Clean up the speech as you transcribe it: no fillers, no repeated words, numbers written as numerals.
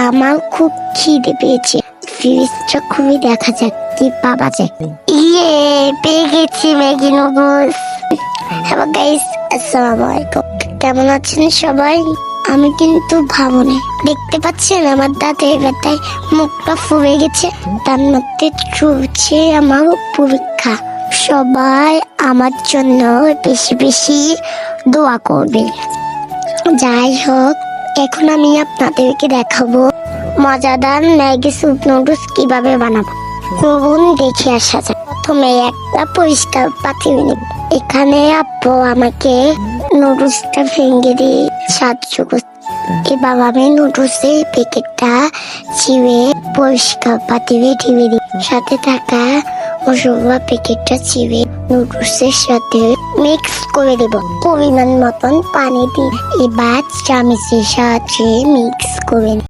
আমার খুব খিদে পেয়েছে, ফ্রিজটা খুবই দেখা যাক কি পাওয়া যায়। পেয়ে গেছি ম্যাগি নুডলস। হ্যালো গাইস, আসসালামু আলাইকুম। কেমন আছেন সবাই? আমি কিন্তু ভালো নেই, দেখতে পাচ্ছেন আমার দাঁতের ব্যথায় মুখটা ফুলে গেছে। তার মধ্যে চলছে আমার পরীক্ষা। সবাই আমার জন্য বেশি বেশি দোয়া করবে। যাই হোক, এখন আমি আপনাদেরকে দেখাবো মজাদার ম্যাগি স্যুপ নুডলস কিভাবে বানাবো। চলুন দেখে আসা যাক। প্রথমে একটা পরিষ্কার পাতিল নিব। এখানে আপু আমাকে নুডলসটা ভেঙে দিয়ে সাহায্য করছে। এবার আমি নুডলসের প্যাকেটটা ছিঁড়ে পরিষ্কার পাতিলে ঢেলে দিই। সাথে থাকা মশলা প্যাকেটটা ছিঁড়ে নুডলসের সাথে মিক্স করে দেব। পরিমাণ মতন পানি দিয়ে এবার চামচের সাহায্যে মিক্স করে